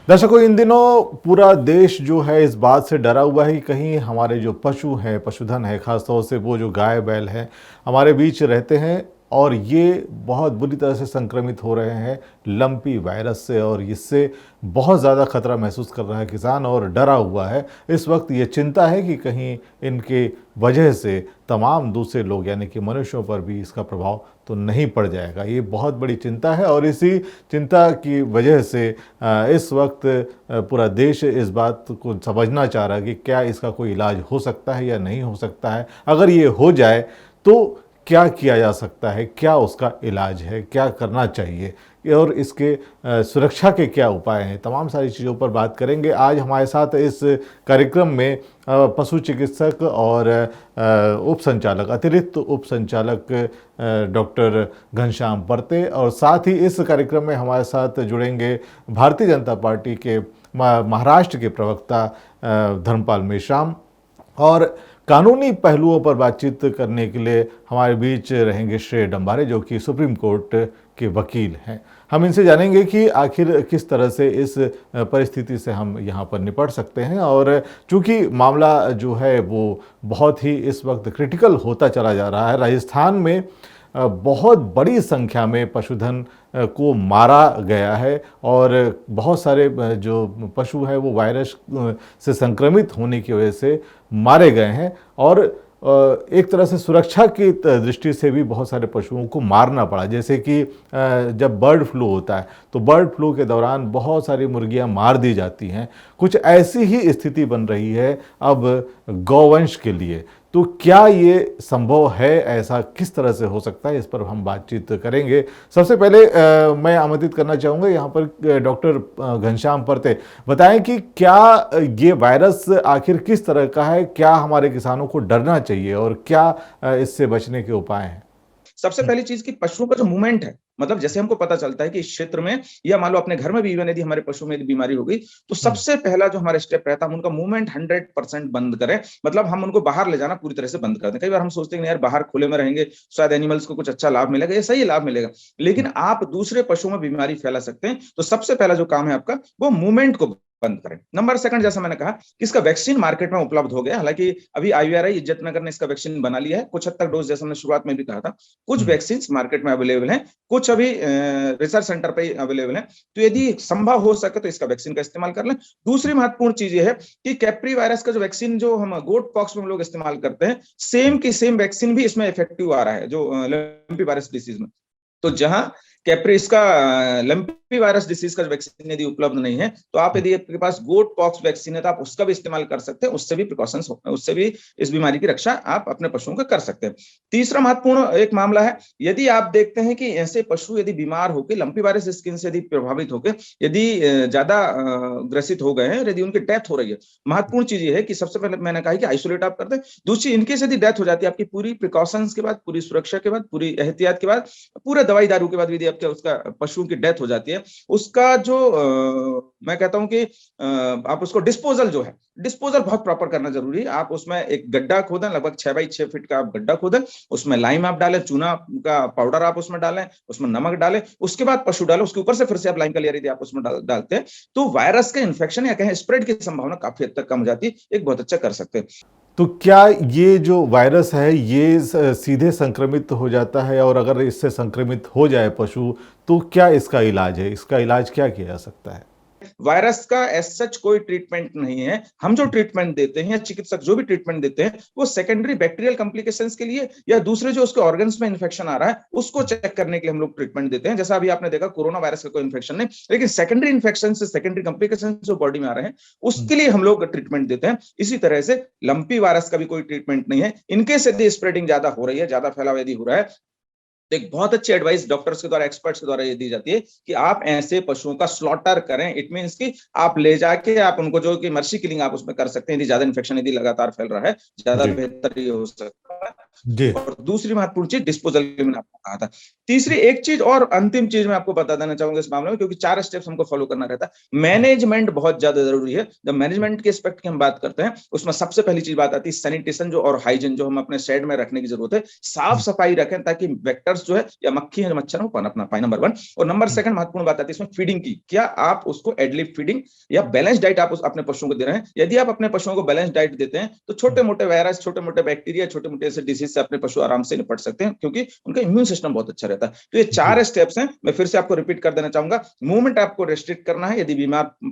दर्शकों, इन दिनों पूरा देश जो है इस बात से डरा हुआ है कि कहीं हमारे जो पशु हैं, पशुधन है, खासतौर से वो जो गाय बैल हैं हमारे बीच रहते हैं और ये बहुत बुरी तरह से संक्रमित हो रहे हैं लंपी वायरस से, और इससे बहुत ज़्यादा खतरा महसूस कर रहा है किसान और डरा हुआ है। इस वक्त ये चिंता है कि कहीं इनके वजह से तमाम दूसरे लोग यानी कि मनुष्यों पर भी इसका प्रभाव तो नहीं पड़ जाएगा। ये बहुत बड़ी चिंता है और इसी चिंता की वजह से इस वक्त पूरा देश इस बात को समझना चाह रहा है कि क्या इसका कोई इलाज हो सकता है या नहीं हो सकता है। अगर ये हो जाए तो क्या किया जा सकता है, क्या उसका इलाज है, क्या करना चाहिए और इसके सुरक्षा के क्या उपाय हैं, तमाम सारी चीज़ों पर बात करेंगे। आज हमारे साथ इस कार्यक्रम में पशु चिकित्सक और उप संचालक, अतिरिक्त उप संचालक डॉक्टर घनश्याम परते, और साथ ही इस कार्यक्रम में हमारे साथ जुड़ेंगे भारतीय जनता पार्टी के महाराष्ट्र के प्रवक्ता धर्मपाल मेश्राम, और कानूनी पहलुओं पर बातचीत करने के लिए हमारे बीच रहेंगे श्रेय डंबारे जो कि सुप्रीम कोर्ट के वकील हैं। हम इनसे जानेंगे कि आखिर किस तरह से इस परिस्थिति से हम यहाँ पर निपट सकते हैं, और चूंकि मामला जो है वो बहुत ही इस वक्त क्रिटिकल होता चला जा रहा है। राजस्थान में बहुत बड़ी संख्या में पशुधन को मारा गया है और बहुत सारे जो पशु है वो वायरस से संक्रमित होने की वजह से मारे गए हैं, और एक तरह से सुरक्षा की दृष्टि से भी बहुत सारे पशुओं को मारना पड़ा। जैसे कि जब बर्ड फ्लू होता है तो बर्ड फ्लू के दौरान बहुत सारी मुर्गियां मार दी जाती हैं। कुछ ऐसी ही स्थिति बन रही है अब गौवंश के लिए। तो क्या ये संभव है, ऐसा किस तरह से हो सकता है, इस पर हम बातचीत करेंगे। सबसे पहले मैं आमंत्रित करना चाहूँगा यहाँ पर डॉक्टर घनश्याम परते, बताएं कि क्या ये वायरस आखिर किस तरह का है, क्या हमारे किसानों को डरना चाहिए और क्या इससे बचने के उपाय हैं। सबसे पहली चीज कि पशुओं का जो मूवमेंट है, मतलब जैसे हमको पता चलता है कि इस क्षेत्र में या मान लो अपने घर में भी इवन यदि हमारे पशु में बीमारी हो गई तो सबसे पहला जो हमारा स्टेप रहता है हम उनका मूवमेंट 100% बंद करें। मतलब हम उनको बाहर ले जाना पूरी तरह से बंद कर दें। कई बार हम सोचते हैं यार बाहर खुले में रहेंगे शायद एनिमल्स को कुछ अच्छा लाभ मिलेगा, ये सही लाभ मिलेगा, लेकिन आप दूसरे पशुओं में बीमारी फैला सकते हैं। तो सबसे पहला जो काम है आपका वो मूवमेंट को बंद करें। नंबर सेकंड, जैसा मैंने कहा कि इसका वैक्सीन मार्केट में उपलब्ध हो गया। हालांकि अभी आईवीआरआई इज्जतनगर ने इसका वैक्सीन बना लिया है, कुछ हद तक डोज जैसा मैंने शुरुआत में भी कहा था। कुछ वैक्सीन मार्केट में अवेलेबल हैं, कुछ अभी रिसर्च सेंटर पे अवेलेबल हैं। तो यदि संभव हो सके तो इसका वैक्सीन का इस्तेमाल कर लें। दूसरी महत्वपूर्ण चीज ये है कि कैप्री वायरस का जो वैक्सीन जो हम गोट पॉक्स में हम लोग इस्तेमाल करते हैं, सेम की सेम वैक्सीन भी इसमें इफेक्टिव आ रहा है जो लंपी वायरस डिसीज में। तो जहां कैप्री इसका लंपी वायरस डिसीज का वैक्सीन यदि उपलब्ध नहीं है तो आप यदि आपके पास गोट पॉक्स वैक्सीन है तो आप उसका भी इस्तेमाल कर सकते हैं। उससे भी प्रिकॉशंस, उससे भी इस बीमारी की रक्षा आप अपने पशुओं का कर सकते हैं। तीसरा महत्वपूर्ण एक मामला है, यदि आप देखते हैं कि ऐसे पशु यदि बीमार होकर लंपी वायरस स्किन से यदि प्रभावित होकर यदि ज्यादा ग्रसित हो गए हैं, यदि उनकी डेथ हो रही है, महत्वपूर्ण चीज ये है कि सबसे पहले मैंने कहा कि आइसोलेट आप कर दें। दूसरी, इनकेस यदि डेथ हो जाती है, आपकी पूरी प्रिकॉशंस के बाद, पूरी सुरक्षा के बाद, पूरी एहतियात के बाद, पूरे दवाई दारू के बाद यदि आपके उसका पशुओं की डेथ हो जाती है, उसका जो मैं कहता हूं कि आप उसको डिस्पोजल जो है, डिस्पोजल बहुत प्रॉपर करना जरूरी है। आप उसमें एक गड्ढा खोदें, लगभग 6 बाई 6 फीट का आप गड्ढा खोदें, उसमें लाइम आप डालें, चूना का पाउडर आप उसमें डालें, उसमें नमक डालें, उसके बाद पशु डालें, उसके ऊपर से फिर से आप लाइम का लेयर यदि आप उसमें डालते हैं तो वायरस के इन्फेक्शन या कहें स्प्रेड की संभावना काफी हद तक कम हो जाती है। एक बहुत अच्छा कर सकते हैं। तो क्या ये जो वायरस है ये सीधे संक्रमित हो जाता है, और अगर इससे संक्रमित हो जाए पशु तो क्या इसका इलाज है, इसका इलाज क्या किया जा सकता है। वायरस का एज सच कोई ट्रीटमेंट नहीं है। हम जो ट्रीटमेंट देते हैं या चिकित्सक जो भी ट्रीटमेंट देते हैं वो सेकेंडरी बैक्टीरियल कॉम्प्लिकेशंस के लिए या दूसरे जो उसके ऑर्गन्स में इन्फेक्शन आ रहा है उसको चेक करने के लिए हम लोग ट्रीटमेंट देते हैं। जैसा अभी आपने देखा कोरोना वायरस का कोई इन्फेक्शन नहीं, लेकिन सेकेंडरी इन्फेक्शन से सेकेंडरी कॉम्प्लिकेशन जो बॉडी में आ रहे हैं उसके लिए हम लोग ट्रीटमेंट देते हैं। इसी तरह से लंपी वायरस का भी कोई ट्रीटमेंट नहीं है। इनकेस यदि स्प्रेडिंग ज्यादा हो रही है, ज्यादा फैलाव यदि हो रहा है, तो एक बहुत अच्छी एडवाइस डॉक्टर्स के द्वारा, एक्सपर्ट्स के द्वारा ये दी जाती है कि आप ऐसे पशुओं का स्लॉटर करें। इट मींस कि आप ले जाके आप उनको जो कि मर्सी किलिंग आप उसमें कर सकते हैं। यदि ज्यादा इन्फेक्शन यदि लगातार फैल रहा है, ज्यादा जी। बेहतर ये हो सकता है जी। और दूसरी महत्वपूर्ण चीज डिस्पोजल की मैंने आपको कहा था। तीसरी एक चीज और अंतिम चीज मैं आपको बता देना चाहूंगा इस मामले में, क्योंकि 4 स्टेप्स हमको फॉलो करना रहता है। मैनेजमेंट बहुत ज्यादा जरूरी है। जब मैनेजमेंट के एस्पेक्ट की हम बात करते हैं, उसमें सबसे पहली चीज बात आती है सैनिटेशन जो और हाइजीन जो हम अपने शेड में रखने की जरूरत है। साफ सफाई रखें ताकि वेक्टर्स जो है या मक्खी है मच्छर हो पनपना पाए, नंबर 1। और नंबर 2 महत्वपूर्ण बात आती है इसमें फीडिंग की। क्या आप उसको एडलिप फीडिंग या बैलेंस डाइट आप अपने पशुओं को दे रहे हैं? यदि आप अपने पशुओं को बैलेंस डाइट देते हैं तो छोटे मोटे वायरस, छोटे मोटे बैक्टीरिया, छोटे मोटे ऐसे डिसीज से अपने पशु आराम से निपट सकते हैं, क्योंकि उनका इम्यून सिस्टम बहुत अच्छा रहता है। तो ये 4 स्टेप्स हैं। मैं फिर से आपको रिपीट कर देना चाहूंगा। मूवमेंट आपको रेस्ट्रिक्ट करना है यदि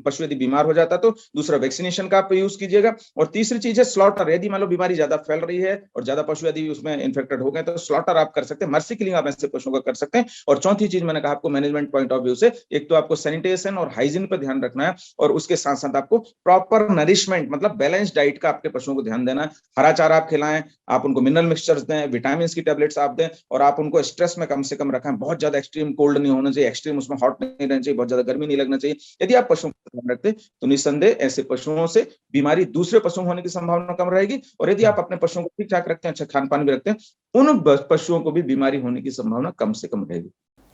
पशु यदि बीमार हो जाता तो। दूसरा, वैक्सीनेशन का आप यूज कीजिएगा। और तीसरी चीज है स्लॉटर। यदि मान लो बीमारी ज्यादा फैल रही है और ज्यादा पशु यदि उसमें इन्फेक्टेड हो गए तो स्लॉटर आप कर सकते हैं, मर्सी किलिंग आप ऐसे पशुओं का कर सकते हैं। और चौथी चीज मैंने कहा आपको मैनेजमेंट पॉइंट ऑफ व्यू से, एक तो आपको सैनिटेशन और हाइजीन पर ध्यान रखना है, और उसके साथ साथ आपको प्रॉपर नरिशमेंट मतलब बैलेंस डाइट का आपके पशुओं को ध्यान देना है। हरा चारा आप खिलाएं, आप उनको मिनरल मिक्सचर्स दें, विटामिन की टेबलेट्स आप दें, और आप उनको स्ट्रेस में कम से कम रखें। बहुत ज्यादा एक्सट्रीम कोल्ड नहीं होना चाहिए, एक्सट्रीम उसमें हॉट नहीं रहना चाहिए, बहुत ज्यादा गर्मी नहीं लगना चाहिए। यदि आप पशुओं का ध्यान रखते तो निस्संदेह ऐसे पशुओं से बीमारी दूसरे पशुओं होने की संभावना कम रहेगी। और यदि आप अपने पशुओं को ठीक ठाक रखते हैं, अच्छा खान पान भी रखते हैं, उन पशुओं को भी बीमारी होने की संभावना कम से कम रहेगी।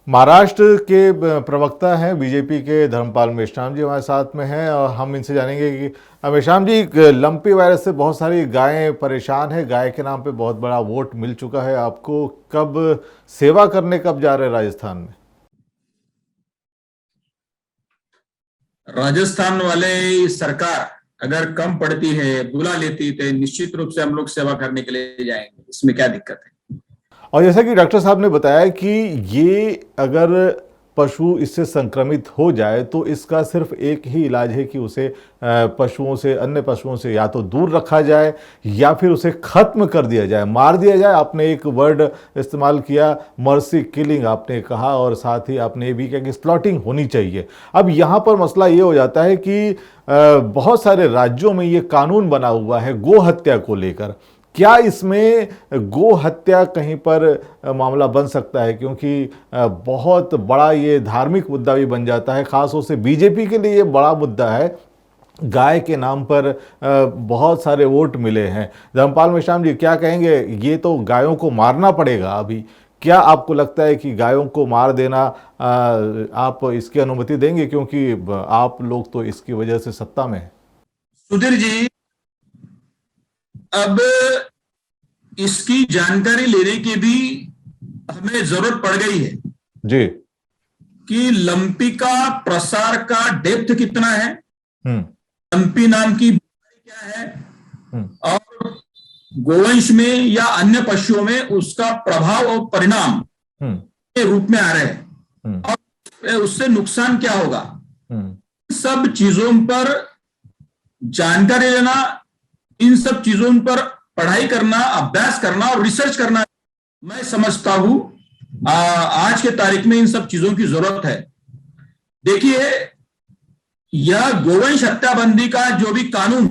महाराष्ट्र के प्रवक्ता हैं बीजेपी के धर्मपाल मेश्राम जी हमारे साथ में हैं, और हम इनसे जानेंगे कि मेश्राम जी, लंपी वायरस से बहुत सारी गायें परेशान है, गाय के नाम पे बहुत बड़ा वोट मिल चुका है आपको। कब सेवा करने कब जा रहे हैं राजस्थान में? राजस्थान वाले सरकार अगर कम पड़ती है, बुला लेती तो निश्चित रूप से हम लोग सेवा करने के लिए जाएंगे, इसमें क्या दिक्कत है। और जैसा कि डॉक्टर साहब ने बताया कि ये अगर पशु इससे संक्रमित हो जाए तो इसका सिर्फ एक ही इलाज है कि उसे पशुओं से, अन्य पशुओं से या तो दूर रखा जाए या फिर उसे खत्म कर दिया जाए, मार दिया जाए। आपने एक वर्ड इस्तेमाल किया, मर्सी किलिंग आपने कहा, और साथ ही आपने ये भी कहा कि स्लॉटिंग होनी चाहिए। अब यहाँ पर मसला ये हो जाता है कि बहुत सारे राज्यों में ये कानून बना हुआ है गो हत्या को लेकर। क्या इसमें गो हत्या कहीं पर मामला बन सकता है? क्योंकि बहुत बड़ा ये धार्मिक मुद्दा भी बन जाता है, खासतौर से बीजेपी के लिए ये बड़ा मुद्दा है। गाय के नाम पर बहुत सारे वोट मिले हैं। धर्मपाल मेश्राम जी, क्या कहेंगे? ये तो गायों को मारना पड़ेगा अभी। क्या आपको लगता है कि गायों को मार देना आप इसकी अनुमति देंगे? क्योंकि आप लोग तो इसकी वजह से सत्ता में हैं। सुधीर जी, अब इसकी जानकारी लेने की भी हमें जरूरत पड़ गई है जी, कि लंपी का प्रसार का डेप्थ कितना है, लंपी नाम की बीमारी क्या है, और गोवंश में या अन्य पशुओं में उसका प्रभाव और परिणाम के रूप में आ रहे हैं, और उससे नुकसान क्या होगा, सब चीजों पर जानकारी लेना, इन सब चीजों पर पढ़ाई करना, अभ्यास करना और रिसर्च करना, मैं समझता हूं आज के तारीख में इन सब चीजों की जरूरत है। देखिए, यह गोवंश हत्याबंदी का जो भी कानून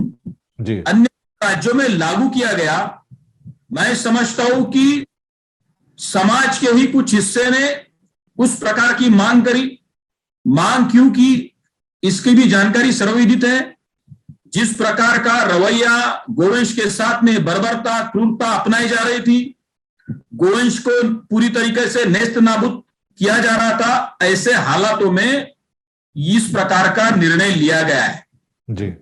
अन्य राज्यों में लागू किया गया, मैं समझता हूं कि समाज के ही कुछ हिस्से ने उस प्रकार की मांग करी। मांग क्यों की, इसकी भी जानकारी सर्वविदित है। जिस प्रकार का रवैया गोवंश के साथ में बर्बरता, क्रूरता अपनाई जा रही थी, गोवंश को पूरी तरीके से नेस्त नाबूद किया जा रहा था, ऐसे हालातों में इस प्रकार का निर्णय लिया गया है जी।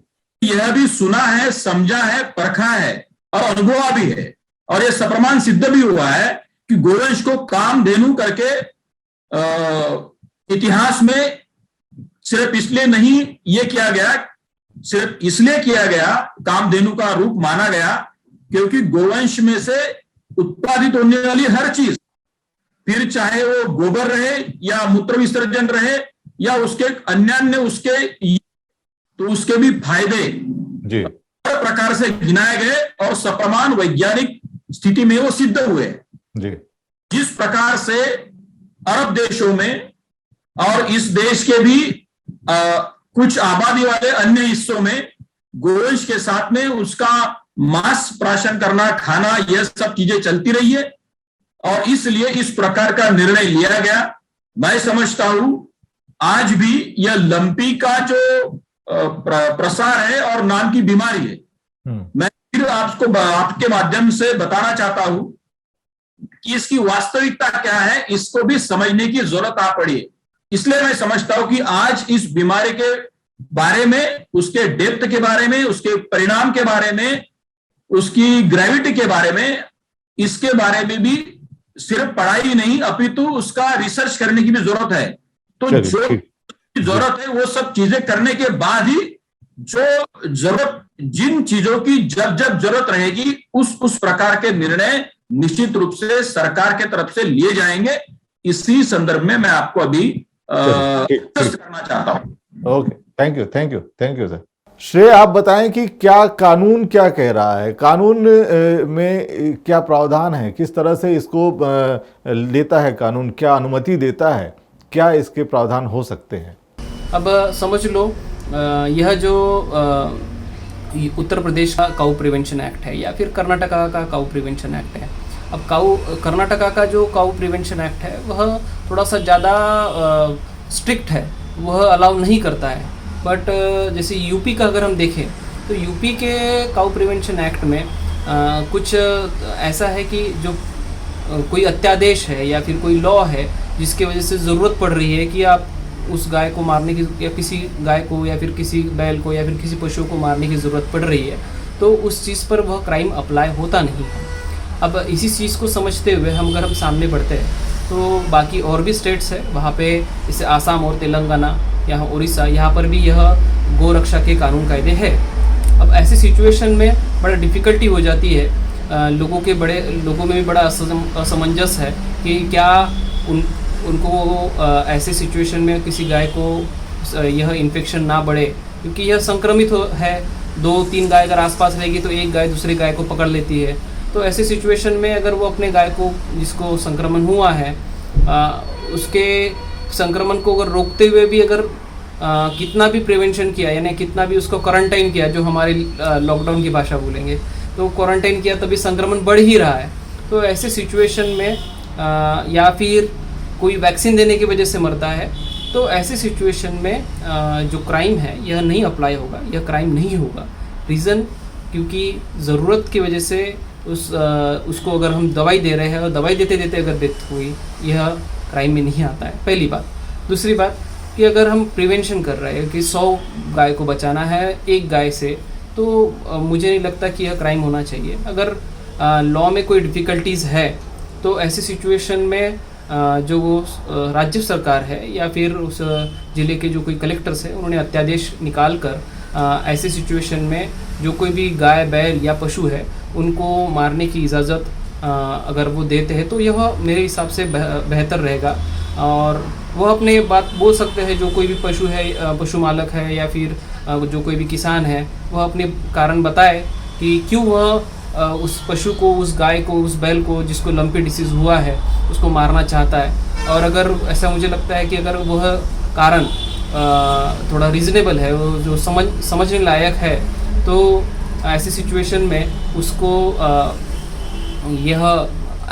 यह भी सुना है, समझा है, परखा है और अनुभवा भी है, और यह सप्रमाण सिद्ध भी हुआ है कि गोवंश को कामधेनु करके इतिहास में सिर्फ इसलिए नहीं ये किया गया, सिर्फ इसलिए किया गया, कामधेनु का रूप माना गया, क्योंकि गोवंश में से उत्पादित होने वाली हर चीज, फिर चाहे वो गोबर रहे या मूत्र विसर्जन रहे या उसके अन्य उसके, तो उसके भी फायदे जी हर प्रकार से गिनाए गए और सप्रमाण वैज्ञानिक स्थिति में वो सिद्ध हुए जी। जिस प्रकार से अरब देशों में और इस देश के भी कुछ आबादी वाले अन्य हिस्सों में गोवंश के साथ में उसका मांस प्राशन करना, खाना, यह सब चीजें चलती रही है, और इसलिए इस प्रकार का निर्णय लिया गया। मैं समझता हूं आज भी यह लंपी का जो प्रसार है और नाम की बीमारी है, मैं फिर आपको आपके माध्यम से बताना चाहता हूं कि इसकी वास्तविकता क्या है, इसको भी समझने की जरूरत आ पड़ी है। इसलिए मैं समझता हूं कि आज इस बीमारी के बारे में, उसके डेप्थ के बारे में, उसके परिणाम के बारे में, उसकी ग्रेविटी के बारे में, इसके बारे में भी सिर्फ पढ़ाई नहीं अपितु उसका रिसर्च करने की भी जरूरत है। तो जो जरूरत है वो सब चीजें करने के बाद ही जो जरूरत, जिन चीजों की जब जब जरूरत रहेगी उस प्रकार के निर्णय निश्चित रूप से सरकार के तरफ से लिए जाएंगे। इसी संदर्भ में मैं आपको अभी करना चाहता हूं। Okay, thank you sir. श्रेय, आप बताएं कि क्या कानून क्या कह रहा है, कानून में क्या प्रावधान है, किस तरह से इसको लेता है कानून, क्या अनुमति देता है, क्या इसके प्रावधान हो सकते हैं? अब समझ लो, यह जो उत्तर प्रदेश का काऊ प्रिवेंशन एक्ट है या फिर कर्नाटका का काऊ प्रिवेंशन एक्ट है। अब कर्नाटका का जो काऊ प्रिवेंशन एक्ट है वह थोड़ा सा ज़्यादा स्ट्रिक्ट है, वह अलाउ नहीं करता है। बट जैसे यूपी का अगर हम देखें तो यूपी के काऊ प्रिवेंशन एक्ट में कुछ ऐसा है कि जो कोई अत्यादेश है या फिर कोई लॉ है जिसकी वजह से ज़रूरत पड़ रही है कि आप उस गाय को मारने की, या किसी गाय को या फिर किसी बैल को या फिर किसी पशु को मारने की ज़रूरत पड़ रही है, तो उस चीज़ पर वह क्राइम अप्लाई होता नहीं है। अब इसी चीज़ को समझते हुए अगर हम सामने बढ़ते हैं तो बाकी और भी स्टेट्स है वहाँ पे, जैसे आसाम और तेलंगाना, यहाँ उड़ीसा, यहाँ पर भी यह गौ रक्षा के कानून कायदे है। अब ऐसी सिचुएशन में बड़ा डिफ़िकल्टी हो जाती है, लोगों में भी बड़ा असमंजस है कि क्या उनको ऐसे सिचुएशन में किसी गाय को यह इन्फेक्शन ना बढ़े, क्योंकि यह संक्रमित है। 2-3 गाय अगर आसपास रहेगी तो एक गाय दूसरी गाय को पकड़ लेती है। तो ऐसे सिचुएशन में अगर वो अपने गाय को, जिसको संक्रमण हुआ है, उसके संक्रमण को अगर रोकते हुए भी अगर कितना भी प्रिवेंशन किया, यानी कितना भी उसको क्वारंटाइन किया, जो हमारे लॉकडाउन की भाषा बोलेंगे, तो क्वारंटाइन किया तभी संक्रमण बढ़ ही रहा है। तो ऐसे सिचुएशन में या फिर कोई वैक्सीन देने की वजह से मरता है, तो ऐसे सिचुएशन में जो क्राइम है यह नहीं अप्लाई होगा, यह क्राइम नहीं होगा। रीज़न, क्योंकि ज़रूरत की वजह से उसको अगर हम दवाई दे रहे हैं और दवाई देते देते अगर डेथ हुई, यह क्राइम में नहीं आता है, पहली बात। दूसरी बात कि अगर हम प्रिवेंशन कर रहे हैं कि 100 गाय को बचाना है एक गाय से, तो मुझे नहीं लगता कि यह क्राइम होना चाहिए। अगर लॉ में कोई डिफ़िकल्टीज़ है तो ऐसी सिचुएशन में जो वो राज्य सरकार है या फिर उस ज़िले के जो कोई कलेक्टर्स है, उन्होंने अत्यादेश निकाल कर ऐसे सिचुएशन में जो कोई भी गाय, बैल या पशु है उनको मारने की इजाज़त अगर वो देते हैं तो यह मेरे हिसाब से बेहतर रहेगा। और वह अपने बात बोल सकते हैं, जो कोई भी पशु है, पशु मालक है या फिर जो कोई भी किसान है, वह अपने कारण बताए कि क्यों वह उस पशु को, उस गाय को, उस बैल को जिसको लंपी डिसीज़ हुआ है उसको मारना चाहता है। और अगर ऐसा मुझे लगता है कि अगर वह कारण थोड़ा रीज़नेबल है, वो जो समझने लायक है, तो ऐसी सिचुएशन में उसको यह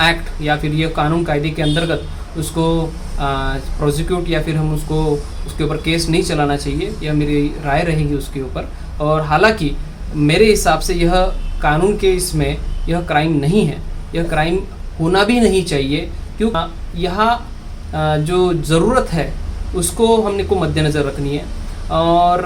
एक्ट या फिर यह कानून कायदे के अंतर्गत उसको प्रोसिक्यूट या फिर हम उसको उसके ऊपर केस नहीं चलाना चाहिए। यह मेरी राय रहेगी उसके ऊपर। और हालांकि मेरे हिसाब से यह कानून के इसमें यह क्राइम नहीं है, यह क्राइम होना भी नहीं चाहिए, क्योंकि यहाँ जो ज़रूरत है उसको हमने को मद्देनज़र रखनी है। और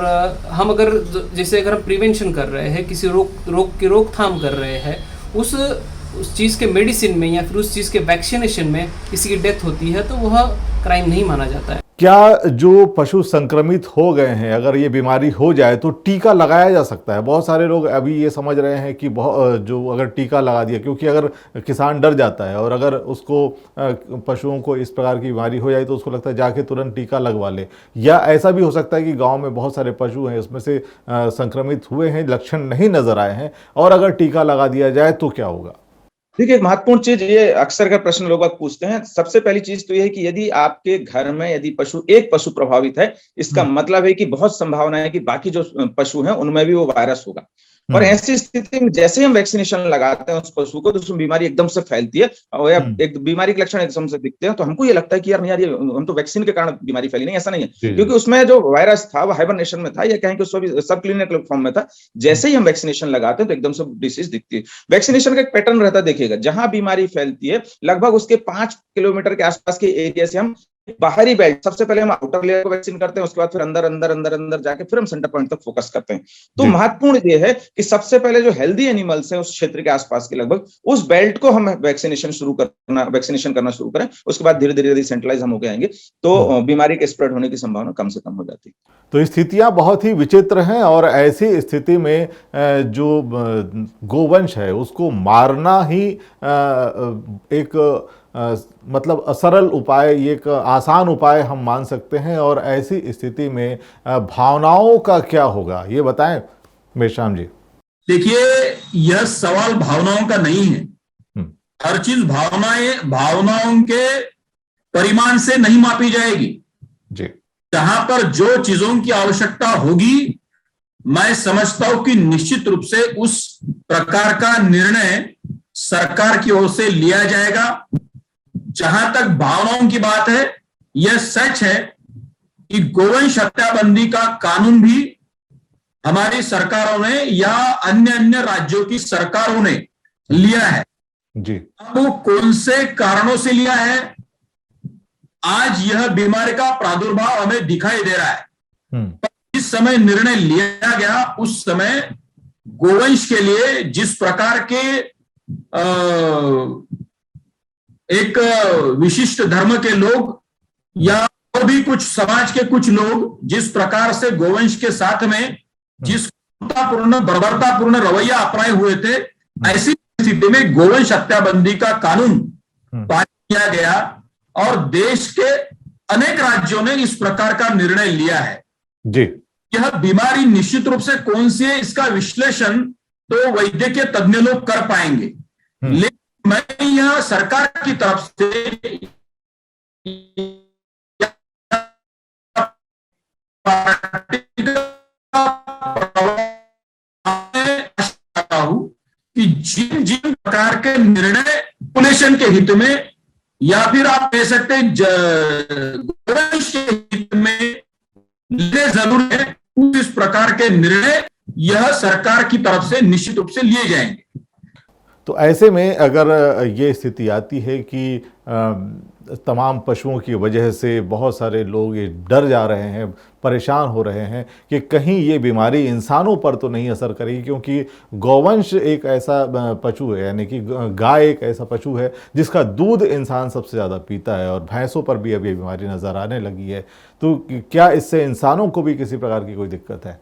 हम अगर जैसे अगर हम प्रिवेंशन कर रहे हैं, किसी रोग की रोकथाम कर रहे हैं, उस चीज़ के मेडिसिन में या फिर उस चीज़ के वैक्सीनेशन में किसी की डेथ होती है तो वह क्राइम नहीं माना जाता है। क्या जो पशु संक्रमित हो गए हैं, अगर ये बीमारी हो जाए तो टीका लगाया जा सकता है? बहुत सारे लोग अभी ये समझ रहे हैं कि जो अगर टीका लगा दिया, क्योंकि अगर किसान डर जाता है और अगर उसको पशुओं को इस प्रकार की बीमारी हो जाए तो उसको लगता है जाके तुरंत टीका लगवा ले। या ऐसा भी हो सकता है कि गाँव में बहुत सारे पशु हैं, उसमें से संक्रमित हुए हैं, लक्षण नहीं नजर आए हैं, और अगर टीका लगा दिया जाए तो क्या होगा? देखिए, एक महत्वपूर्ण चीज ये अक्सर का प्रश्न लोग पूछते हैं। सबसे पहली चीज तो ये है कि यदि आपके घर में यदि एक पशु प्रभावित है, इसका मतलब है कि बहुत संभावना है कि बाकी जो पशु हैं उनमें भी वो वायरस होगा। और ऐसी स्थिति में जैसे ही हम वैक्सीनेशन लगाते हैं उस पशु को, तो उसमें बीमारी एकदम से फैलती है और या एक बीमारी के लक्षण एकदम से दिखते हैं, तो हमको ये लगता है कि यार नहीं यार, ये हम तो वैक्सीन के कारण बीमारी फैली। नहीं, ऐसा नहीं है, क्योंकि उसमें जो वायरस था वो हाइबरनेशन में था, या कहें कि उसको सब क्लिनिकल फॉर्म में था। जैसे ही हम वैक्सीनेशन लगाते हैं तो एकदम से डिसीज दिखती है। वैक्सीनेशन का एक पैटर्न रहता है, देखिएगा, जहां बीमारी फैलती है लगभग उसके 5 किलोमीटर के आसपास के एरिया से हम बाहरी बेल्ट, सबसे पहले हम आउटर लेयर को वैक्सीन करते हैं, उसके बाद फिर अंदर अंदर अंदर अंदर जाके फिर हम सेंटर पॉइंट तक फोकस करते हैं। तो महत्वपूर्ण ये है कि सबसे पहले जो हेल्दी एनिमल्स हैं उस क्षेत्र के आसपास के लगभग उस बेल्ट को हम वैक्सीनेशन करना शुरू करें। उसके बाद धीरे धीरे सेंट्रलाइज हम होके आएंगे तो बीमारी के स्प्रेड होने की संभावना कम से कम हो जाती है। तो स्थितियां बहुत ही विचित्र हैं और ऐसी स्थिति में जो गोवंश है उसको मारना ही एक मतलब सरल उपाय, एक आसान उपाय हम मान सकते हैं। और ऐसी स्थिति में भावनाओं का क्या होगा, ये बताएं मेश्राम जी। देखिए, यह सवाल भावनाओं का नहीं है। हर चीज भावनाओं के परिमाण से नहीं मापी जाएगी जी। जहां पर जो चीजों की आवश्यकता होगी, मैं समझता हूं कि निश्चित रूप से उस प्रकार का निर्णय सरकार की ओर से लिया जाएगा। जहां तक भावनाओं की बात है, यह सच है कि गोवंश हत्याबंदी का कानून भी हमारी सरकारों ने या अन्य राज्यों की सरकारों ने लिया है जी। अब वो कौन से कारणों से लिया है, आज यह बीमारी का प्रादुर्भाव हमें दिखाई दे रहा है। जिस समय निर्णय लिया गया उस समय गोवंश के लिए जिस प्रकार के एक विशिष्ट धर्म के लोग या और भी कुछ समाज के कुछ लोग जिस प्रकार से गोवंश के साथ में जिस बर्बरतापूर्ण रवैया अपनाए हुए थे, ऐसी स्थिति में गोवंश हत्याबंदी का कानून पारित किया गया और देश के अनेक राज्यों ने इस प्रकार का निर्णय लिया है जी। यह बीमारी निश्चित रूप से कौन सी है, इसका विश्लेषण तो वैद्य के तज्ञ लोग कर पाएंगे, लेकिन मैं यह सरकार की तरफ से हूं कि जिन जिन प्रकार के निर्णय पॉपुलेशन के हित में या फिर आप कह सकते हैं गोवंश के हित में लेने जरूरी है, इस प्रकार के निर्णय यह सरकार की तरफ से निश्चित रूप से लिए जाएंगे। तो ऐसे में अगर ये स्थिति आती है कि तमाम पशुओं की वजह से बहुत सारे लोग ये डर जा रहे हैं, परेशान हो रहे हैं कि कहीं ये बीमारी इंसानों पर तो नहीं असर करेगी, क्योंकि गौवंश एक ऐसा पशु है, यानी कि गाय एक ऐसा पशु है जिसका दूध इंसान सबसे ज़्यादा पीता है और भैंसों पर भी अब ये बीमारी नज़र आने लगी है। तो क्या इससे इंसानों को भी किसी प्रकार की कोई दिक्कत है?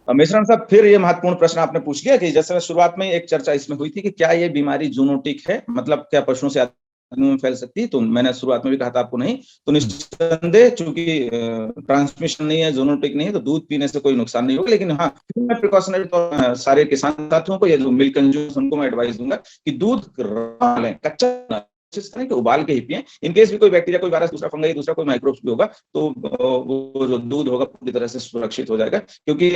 मेश्राम साहब, फिर ये महत्वपूर्ण प्रश्न आपने पूछ लिया कि जैसे शुरुआत में एक चर्चा इसमें हुई थी कि क्या ये बीमारी जूनोटिक है, मतलब क्या पशुओं से आदमी में फैल सकती है। तो मैंने शुरुआत में भी कहा था आपको नहीं, तो निस्संदेह चूंकि ट्रांसमिशन नहीं है, जूनोटिक नहीं है, तो दूध पीने से कोई नुकसान नहीं होगा। लेकिन हाँ, मैं प्रिकॉशनरी तौर सारे किसान साथियों को, या जो मिल्क कंज्यूमर्स उनको मैं एडवाइस दूंगा कि दूध लें, कच्चा कोशिश करें कि उबाल के ही पिएं। इनकेस भी कोई बैक्टीरिया, कोई वायरस, दूसरा फंगस, दूसरा कोई माइक्रोब्स भी होगा तो वो जो दूध होगा पूरी तरह से सुरक्षित हो जाएगा, क्योंकि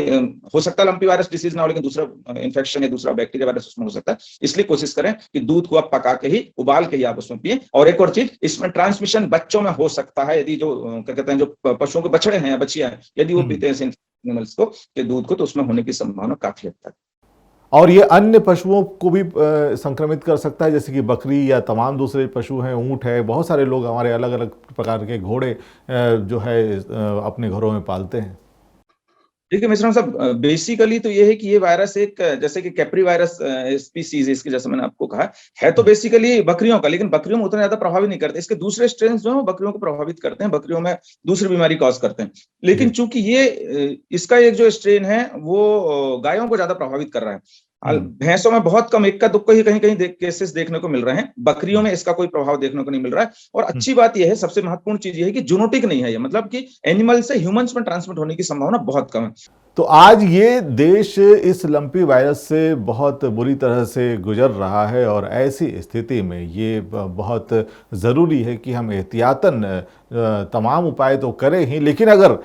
हो सकता है लंपी वायरस डिसीज ना हो, लेकिन दूसरा इन्फेक्शन या दूसरा बैक्टीरिया वायरस उसमें हो सकता है। इसलिए कोशिश करें कि दूध को आप पका के ही, उबाल के ही आप उसमें पिए। और एक और चीज, इसमें ट्रांसमिशन बच्चों में हो सकता है, यदि जो क्या कहते हैं, जो पशुओं के बछड़े हैं या बच्चियां हैं, यदि वो पीते हैं एनिमल्स को के दूध को, तो उसमें होने की संभावना काफी हद तक। और ये अन्य पशुओं को भी संक्रमित कर सकता है, जैसे कि बकरी या तमाम दूसरे पशु हैं, ऊंट है, बहुत सारे लोग हमारे अलग अलग प्रकार के घोड़े जो है अपने घरों में पालते हैं। देखिए मिश्रा साहब, बेसिकली तो ये है कि ये वायरस एक, जैसे कि कैप्री वायरस स्पीसीज इसकी, जैसे मैंने आपको कहा, है तो बेसिकली बकरियों का, लेकिन बकरियों में उतना ज्यादा प्रभावित नहीं करते। इसके दूसरे स्ट्रेन जो है वो बकरियों को प्रभावित करते हैं, बकरियों में दूसरी बीमारी कॉज करते हैं। लेकिन चूंकि ये इसका एक जो स्ट्रेन है वो गायों को ज्यादा प्रभावित कर रहा है। भैंसों में बहुत कम, इक्का दुक्का ही कहीं कहीं केसेस देखने को मिल रहे हैं, बकरियों में इसका कोई प्रभाव देखने को नहीं मिल रहा है। और अच्छी बात यह है, सबसे महत्वपूर्ण चीज यह है कि जूनोटिक नहीं है ये, मतलब कि एनिमल से ह्यूमंस में ट्रांसमिट होने की संभावना बहुत कम है। तो आज ये देश इस लंपी वायरस से बहुत बुरी तरह से गुजर रहा है और ऐसी स्थिति में ये बहुत ज़रूरी है कि हम एहतियातन तमाम उपाय तो करें ही, लेकिन अगर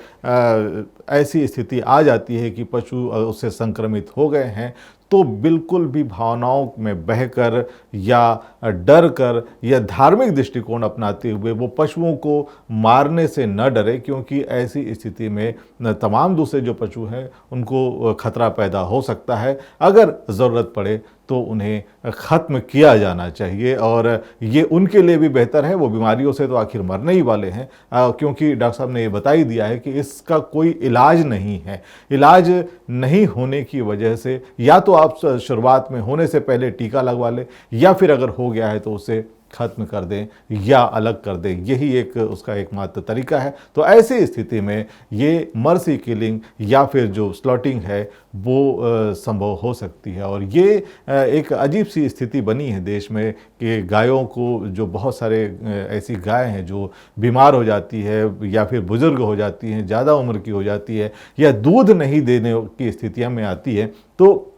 ऐसी स्थिति आ जाती है कि पशु उससे संक्रमित हो गए हैं तो बिल्कुल भी भावनाओं में बहकर या डर कर या धार्मिक दृष्टिकोण अपनाते हुए वो पशुओं को मारने से न डरे, क्योंकि ऐसी स्थिति में तमाम दूसरे जो पशु हैं उनको खतरा पैदा हो सकता है। अगर ज़रूरत पड़े तो उन्हें ख़त्म किया जाना चाहिए और ये उनके लिए भी बेहतर है। वो बीमारियों से तो आखिर मरने ही वाले हैं, क्योंकि डॉक्टर साहब ने ये बता ही दिया है कि इसका कोई इलाज नहीं है। इलाज नहीं होने की वजह से या तो आप शुरुआत में होने से पहले टीका लगवा लें या फिर अगर हो गया है तो उसे ख़त्म कर दें या अलग कर दें, यही एक उसका एकमात्र तरीका है। तो ऐसी स्थिति में ये मर्सी किलिंग या फिर जो स्लॉटिंग है वो संभव हो सकती है। और ये एक अजीब सी स्थिति बनी है देश में कि गायों को, जो बहुत सारे ऐसी गाय हैं जो बीमार हो जाती है या फिर बुज़ुर्ग हो जाती हैं, ज़्यादा उम्र की हो जाती है या दूध नहीं देने की स्थितियाँ में आती है, तो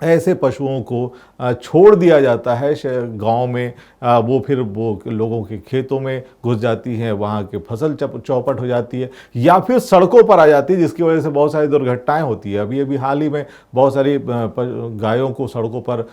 ऐसे पशुओं को छोड़ दिया जाता है गांव में। वो फिर वो लोगों के खेतों में घुस जाती हैं, वहाँ के फसल चौपट हो जाती है या फिर सड़कों पर आ जाती है, जिसकी वजह से बहुत सारी दुर्घटनाएं होती है। अभी हाल ही में बहुत सारी गायों को सड़कों पर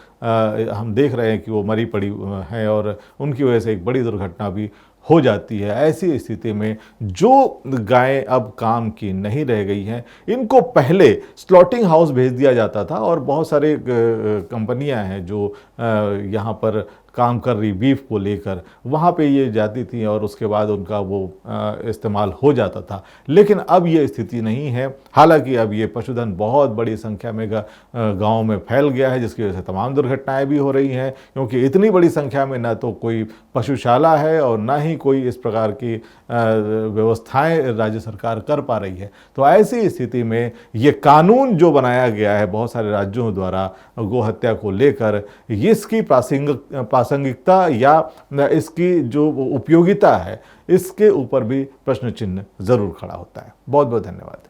हम देख रहे हैं कि वो मरी पड़ी हैं और उनकी वजह से एक बड़ी दुर्घटना भी हो जाती है। ऐसी स्थिति में जो गायें अब काम की नहीं रह गई हैं, इनको पहले स्लॉटिंग हाउस भेज दिया जाता था और बहुत सारे कंपनियां हैं जो यहाँ पर काम कर रही बीफ को लेकर, वहाँ पे ये जाती थी और उसके बाद उनका वो इस्तेमाल हो जाता था। लेकिन अब ये स्थिति नहीं है। हालांकि अब ये पशुधन बहुत बड़ी संख्या में गाँव में फैल गया है, जिसकी वजह से तमाम दुर्घटनाएं भी हो रही हैं, क्योंकि इतनी बड़ी संख्या में ना तो कोई पशुशाला है और ना ही कोई इस प्रकार की व्यवस्थाएं राज्य सरकार कर पा रही है। तो ऐसी स्थिति में ये कानून जो बनाया गया है बहुत सारे राज्यों द्वारा गौ हत्या को लेकर, इसकी प्रासंगिकता या इसकी जो उपयोगिता है, इसके ऊपर भी प्रश्न चिन्ह जरूर खड़ा होता है। बहुत बहुत धन्यवाद।